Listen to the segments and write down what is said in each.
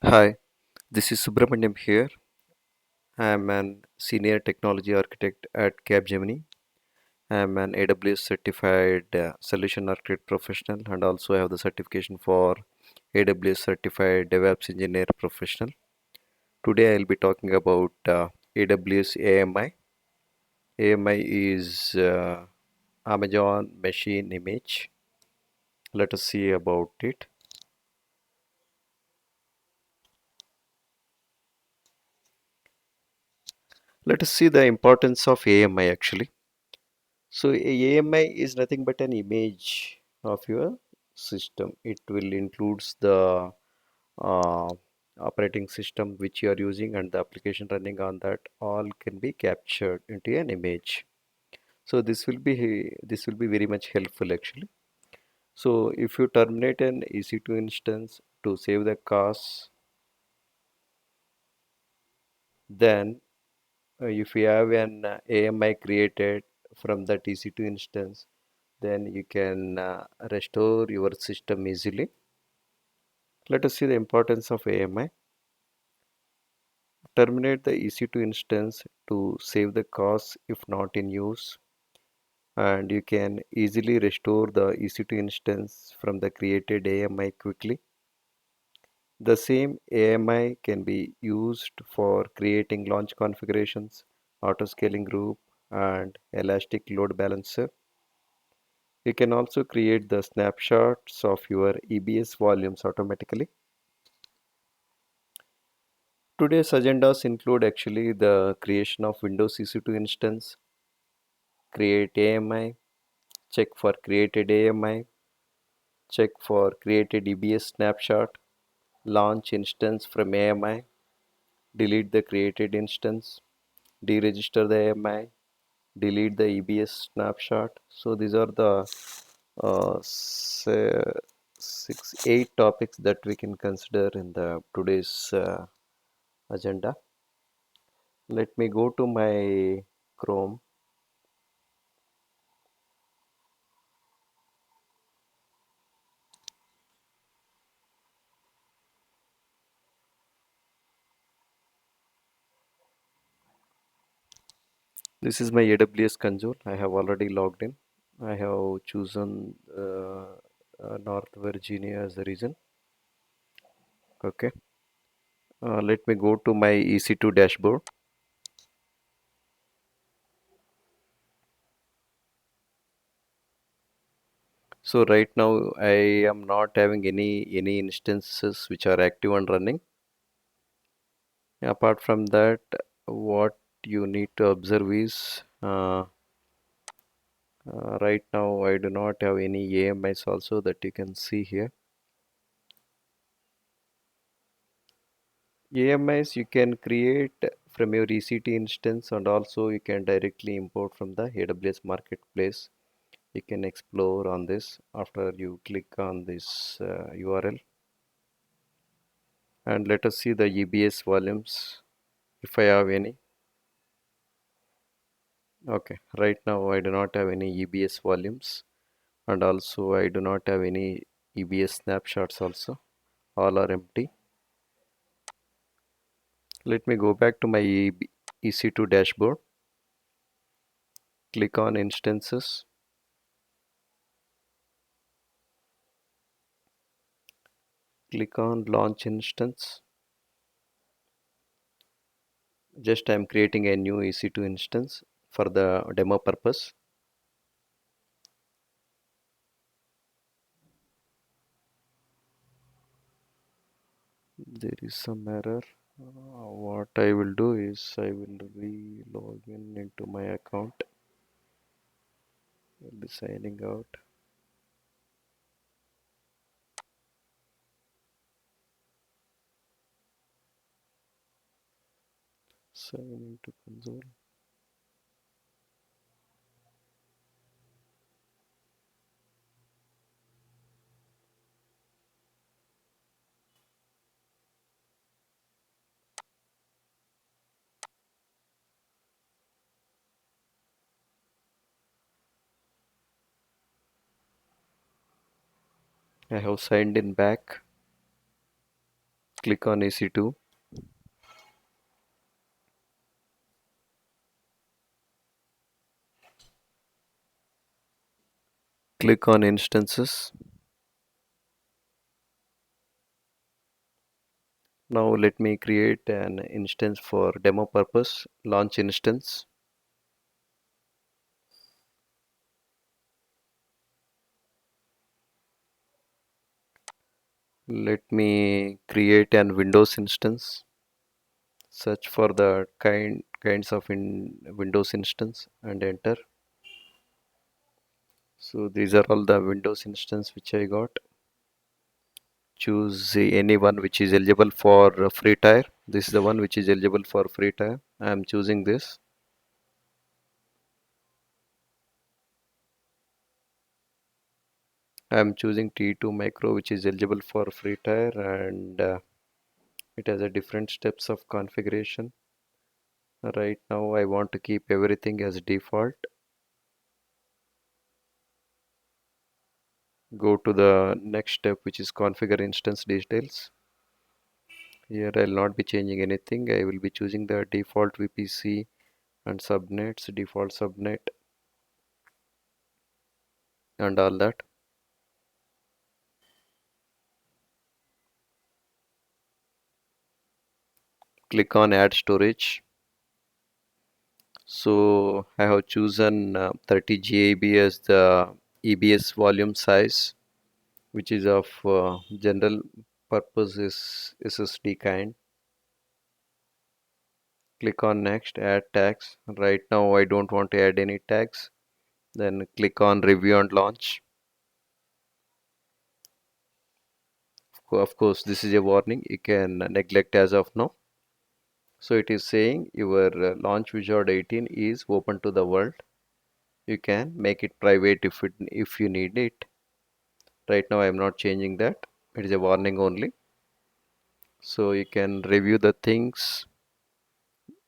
Hi, this is Subramaniam here. I am an senior technology architect at Capgemini. I am an AWS certified solution architect professional and also have the certification for AWS certified DevOps engineer professional. Today I'll be talking about AWS AMI. AMI is Amazon Machine Image. Let us see about it. Let us see the importance of AMI actually. So AMI is nothing but an image of your system. It will includes the uh, operating system which you are using and the application running on that all can be captured into an image. So this will be very much helpful actually. So if you terminate an EC2 instance to save the cost, then if you have an AMI created from that EC2 instance, then you can restore your system easily. Let us see the importance of AMI. Terminate the EC2 instance to save the costs if not in use, and you can easily restore the EC2 instance from the created AMI quickly. The same AMI can be used for creating launch configurations, auto scaling group, and elastic load balancer. You can also create the snapshots of your EBS volumes automatically. Today's agendas include actually the creation of Windows EC2 instance, create AMI, check for created AMI, check for created EBS snapshot, launch instance from AMI, delete the created instance, deregister the AMI, delete the EBS snapshot. So these are the say, eight topics that we can consider in the today's agenda. Let me go to my Chrome. This is my AWS console. I have already logged in. I have chosen North Virginia as the region. Okay. Let me go to my EC2 dashboard. So right now I am not having any instances which are active and running. Apart from that, what you need to observe is right now I do not have any AMIs also that you can see here. AMIs you can create from your EC2 instance and also you can directly import from the AWS marketplace. You can explore on this after you click on this URL, and let us see the EBS volumes if I have any. Okay, right now I do not have any EBS volumes, and also I do not have any EBS snapshots also. All are empty. Let me go back to my EC2 dashboard. Click on instances. Click on launch instance. Just I'm creating a new EC2 instance for the demo purpose. There is some error. What I will do is I will re-log in into my account. I'll be signing out. Sign into console. I have signed in back. Click on EC2. Click on instances. Now let me create an instance for demo purpose. Launch instance. Let me create an Windows instance. Search for the kinds of Windows instance and enter. So these are all the Windows instance which I got. Choose any one which is eligible for free tier. This is the one which is eligible for free tier. I am choosing this. I am choosing T2 Micro which is eligible for free tier, and it has a different steps of configuration. Right now I want to keep everything as default. Go to the next step which is configure instance details. Here I'll not be changing anything. I will be choosing the default VPC and subnets, default subnet and all that. Click on add storage. So I have chosen 30 GB as the EBS volume size, which is of general purpose is SSD kind. Click on next, add tags. Right now I don't want to add any tags. Then click on review and launch. Of course, this is a warning. You can neglect as of now. So it is saying your launch wizard 18 is open to the world. You can make it private if you need it. Right now I am not changing that. It is a warning only. So you can review the things.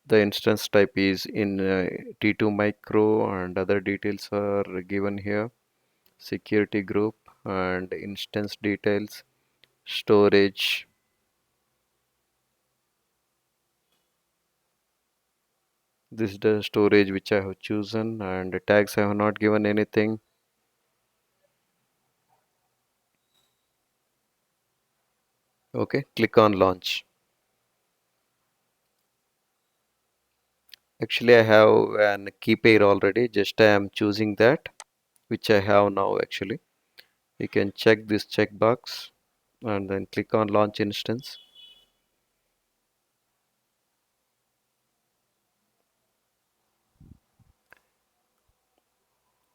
The instance type is in T2 micro and other details are given here. Security group and instance details, storage. This is the storage which I have chosen, and the tags I have not given anything. Okay, click on launch. Actually I have an key pair already, just I am choosing that which I have now actually. You can check this checkbox and then click on launch instance.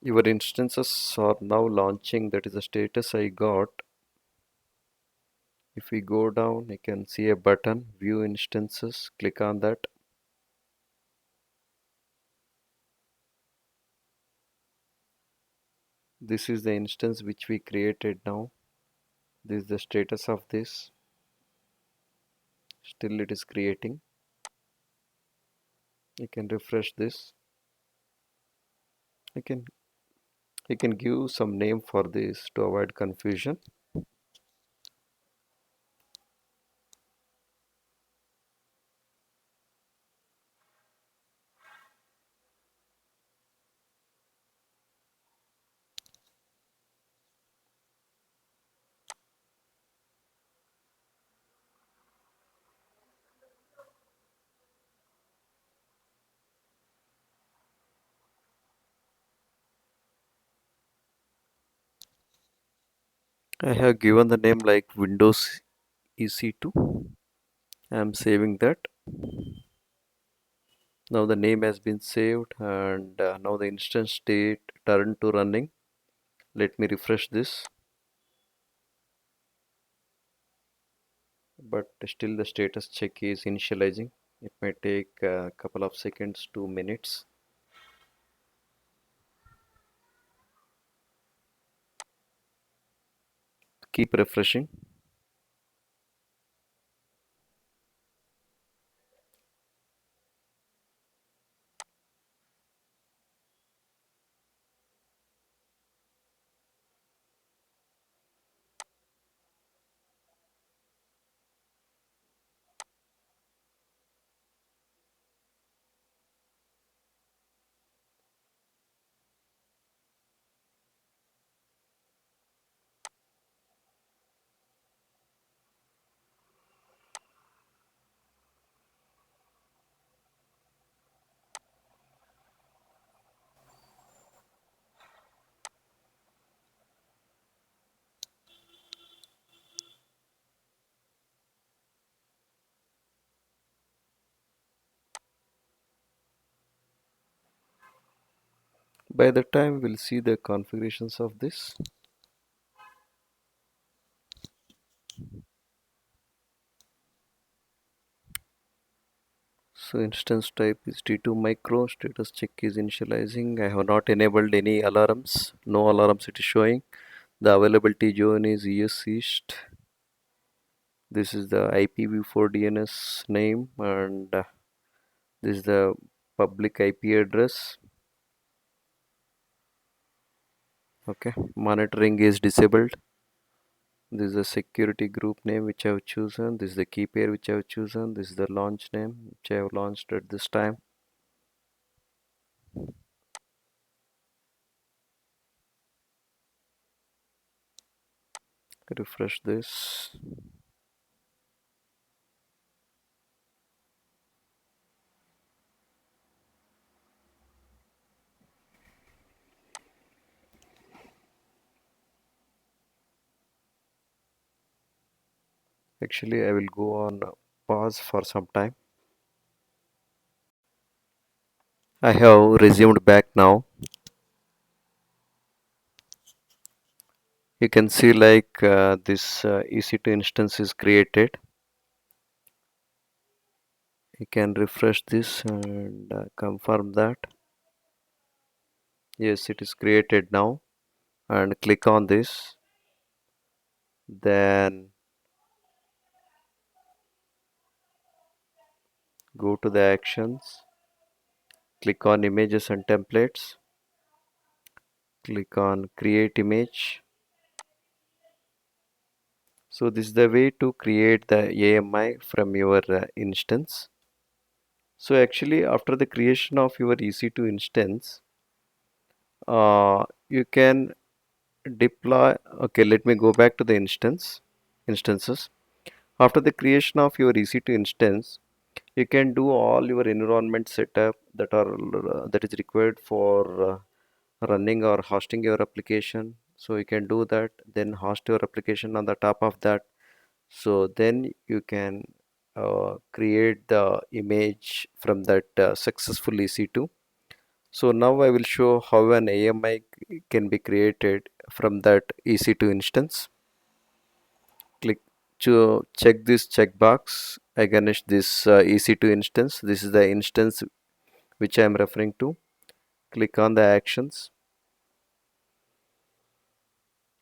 Your instances are now launching, that is the status I got. If we go down, you can see a button, view instances, click on that. This is the instance which we created now. This is the status of this. Still it is creating. You can refresh this. You can you can give some name for this to avoid confusion. I have given the name like Windows EC2. I am saving that. Now the name has been saved, and now the instance state turned to running. Let me refresh this, but still the status check is initializing. It may take a couple of seconds to minutes. Keep refreshing. By the time we'll see the configurations of this. So instance type is T2 micro, status check is initializing. I have not enabled any alarms, no alarms it is showing. The availability zone is ES East. This is the IPv4 DNS name, and this is the public IP address. Okay, monitoring is disabled. This is the security group name which I have chosen. This is the key pair which I have chosen. This is the launch name which I have launched at this time. Refresh this. Actually, I will go on pause for some time. I have resumed back now. You can see like this EC2 instance is created. You can refresh this and confirm that. Yes, it is created now. And click on this. Then go to the actions. Click on images and templates. Click on create image. So this is the way to create the AMI from your instance. So actually after the creation of your EC2 instance, you can deploy. Okay, let me go back to the instances. After the creation of your EC2 instance, you can do all your environment setup that is required for running or hosting your application. So you can do that, then host your application on the top of that. So then you can create the image from that successful EC2. So now I will show how an AMI can be created from that EC2 instance. Click to check this checkbox against this EC2 instance. This is the instance which I am referring to. Click on the actions,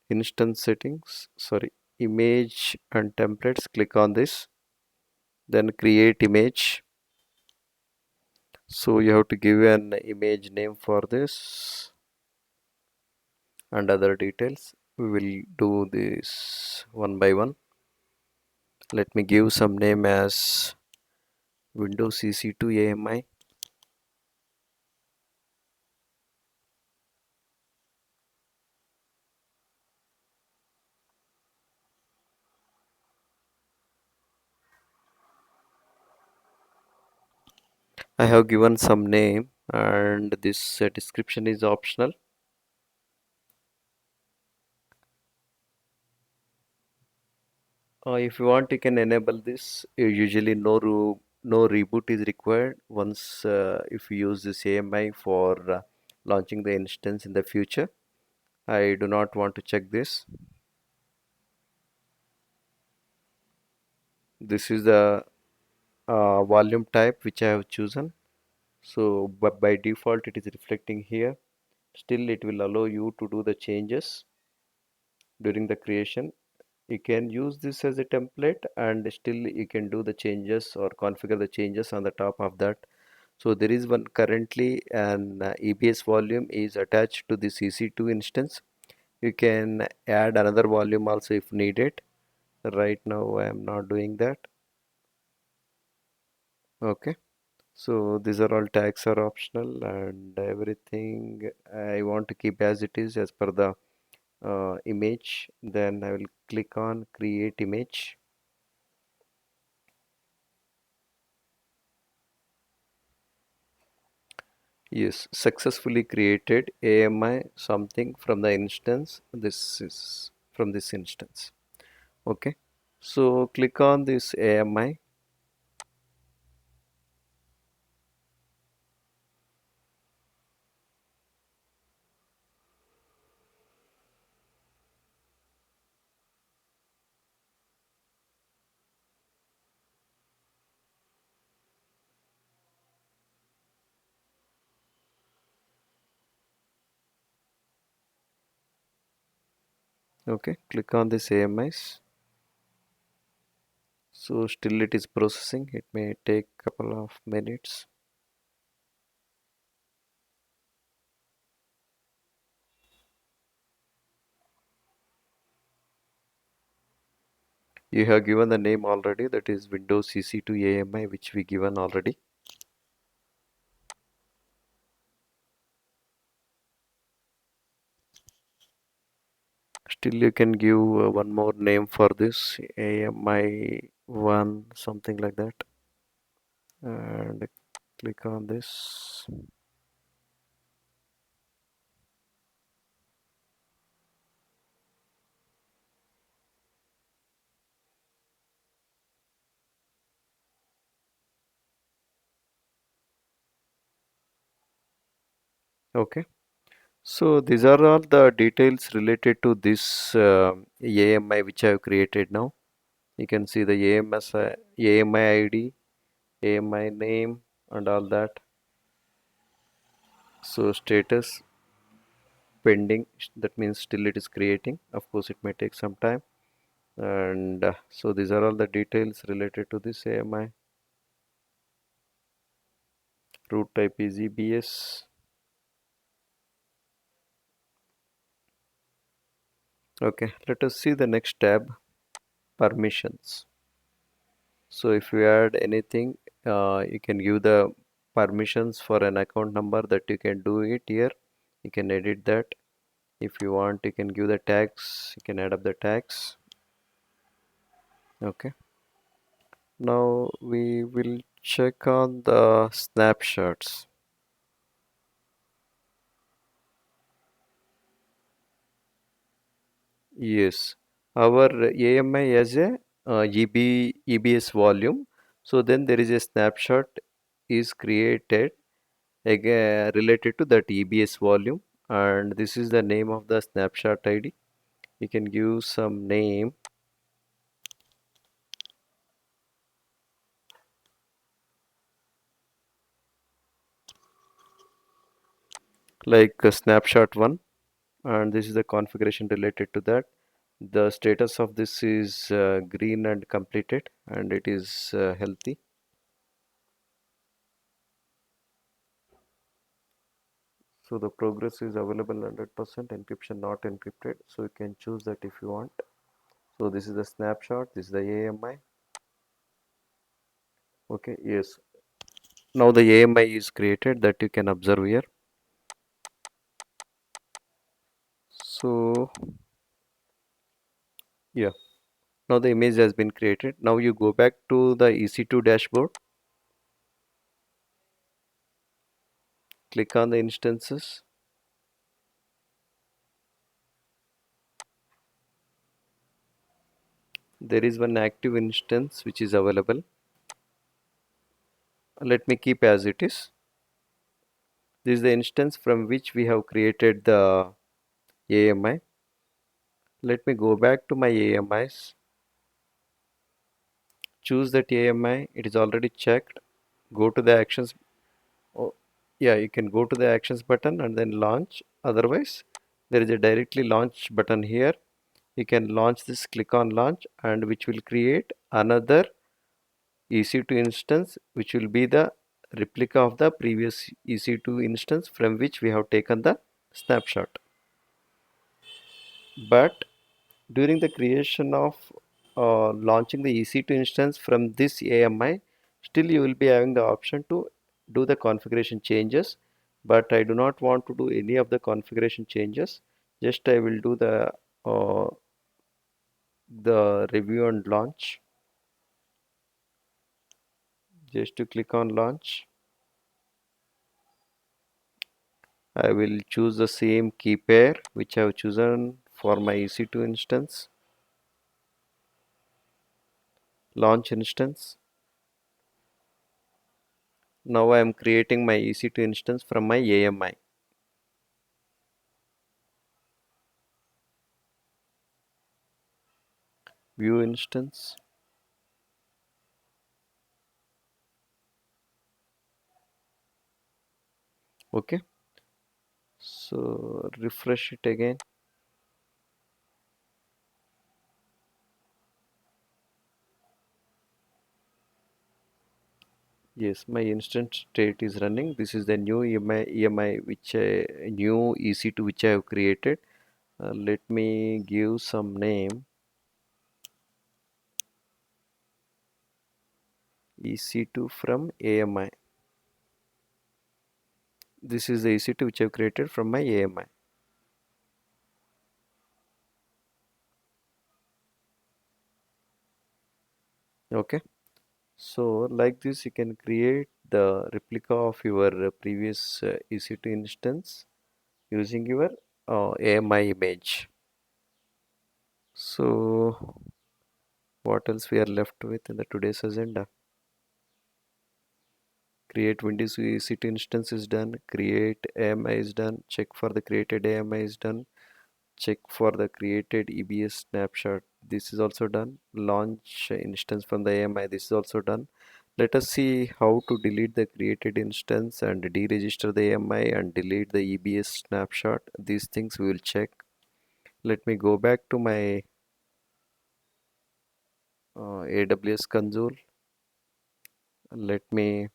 instance settings, sorry, image and templates. Click on this, then create image. So you have to give an image name for this and other details. We will do this one by one. Let me give some name as Windows EC2 AMI. I have given some name, and this description is optional. If you want, you can enable this. Usually, no reboot is required once if you use this AMI for launching the instance in the future. I do not want to check this. This is the volume type which I have chosen. So, but by default, it is reflecting here. Still, it will allow you to do the changes during the creation. You can use this as a template, and still you can do the changes or configure the changes on the top of that. So there is one currently an EBS volume is attached to this EC2 instance. You can add another volume also if needed. Right now I am not doing that. Okay, so these are all tags are optional, and everything I want to keep as it is as per the image. Then I will click on create image. Yes, successfully created AMI something from the instance. This is from this instance. Okay, so click on this AMI. Okay, click on this AMIs. So still it is processing. It may take couple of minutes. You have given the name already, that is Windows EC2 AMI, which we given already. Still you can give one more name for this, AMI1, something like that, and click on this. Okay, so these are all the details related to this AMI which I have created now. You can see the AMI ID, AMI name, and all that. So status pending, that means still it is creating. Of course, it may take some time. And so these are all the details related to this AMI. Root type is EBS. Okay, let us see the next tab, permissions. So if you add anything, you can give the permissions for an account number, that you can do it here. You can edit that. If you want, you can give the tags. You can add up the tags. Okay. Now we will check on the snapshots. Yes, our AMI has a EBS volume. So then there is a snapshot is created again related to that EBS volume, and this is the name of the snapshot ID. You can give some name like snapshot 1, and this is the configuration related to that. The status of this is green and completed, and it is healthy. So the progress is available 100%, encryption not encrypted. So you can choose that if you want. So this is the snapshot, this is the AMI. Okay, yes. Now the AMI is created, that you can observe here. So yeah, now the image has been created. Now you go back to the EC2 dashboard, click on the instances. There is one active instance which is available. Let me keep as it is. This is the instance from which we have created the AMI. Let me go back to my AMIs, choose that AMI, it is already checked. Go to the actions. Oh, yeah, you can go to the actions button and then launch. Otherwise, there is a directly launch button here. You can launch this, click on launch, and which will create another EC2 instance, which will be the replica of the previous EC2 instance from which we have taken the snapshot. But during the creation of launching the EC2 instance from this AMI, still you will be having the option to do the configuration changes, but I do not want to do any of the configuration changes. Just I will do uh, the review and launch. Just to click on launch, I will choose the same key pair which I have chosen for my EC2 instance. Launch instance. Now I am creating my EC2 instance from my AMI. View instance. Okay. So refresh it again. Yes, my instant state is running. This is the new EMI which new EC2 which I have created. Let me give some name. EC2 from AMI. This is the EC2 which I have created from my AMI. Okay. So like this, you can create the replica of your previous EC2 instance using your AMI image. So what else we are left with in the today's agenda? Create Windows EC2 instance is done. Create AMI is done. Check for the created AMI is done. Check for the created EBS snapshot. This is also done. Launch instance from the AMI. This is also done. Let us see how to delete the created instance and deregister the AMI and delete the EBS snapshot. These things we will check. Let me go back to my AWS console. Let me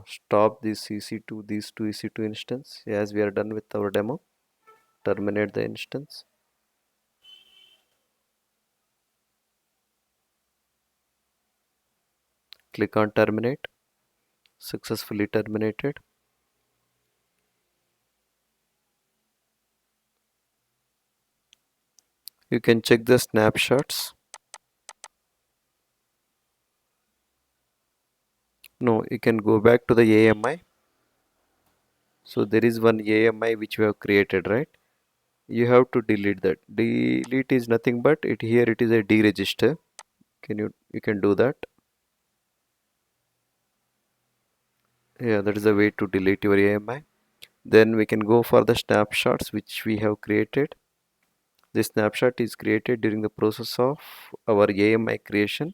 stop this EC2, these two EC2 instance as we are done with our demo. Terminate the instance. Click on terminate. Successfully terminated. You can check the snapshots. No, you can go back to the AMI. So there is one AMI which we have created, right? You have to delete that. Delete is nothing but it here it is a deregister. You can do that. Yeah, that is the way to delete your AMI. Then we can go for the snapshots which we have created. This snapshot is created during the process of our AMI creation.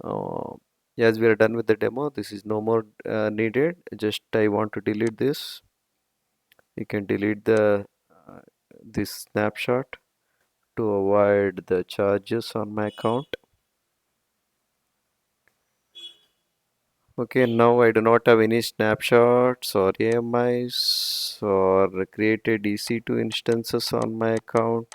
Uh, as we are done with the demo, this is no more needed. Just I want to delete this. You can delete the this snapshot to avoid the charges on my account. Okay, now I do not have any snapshots or AMIs or created EC2 instances on my account.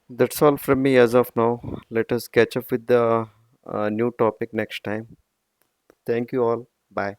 That's all from me as of now. Let us catch up with the new topic next time. Thank you all. Bye.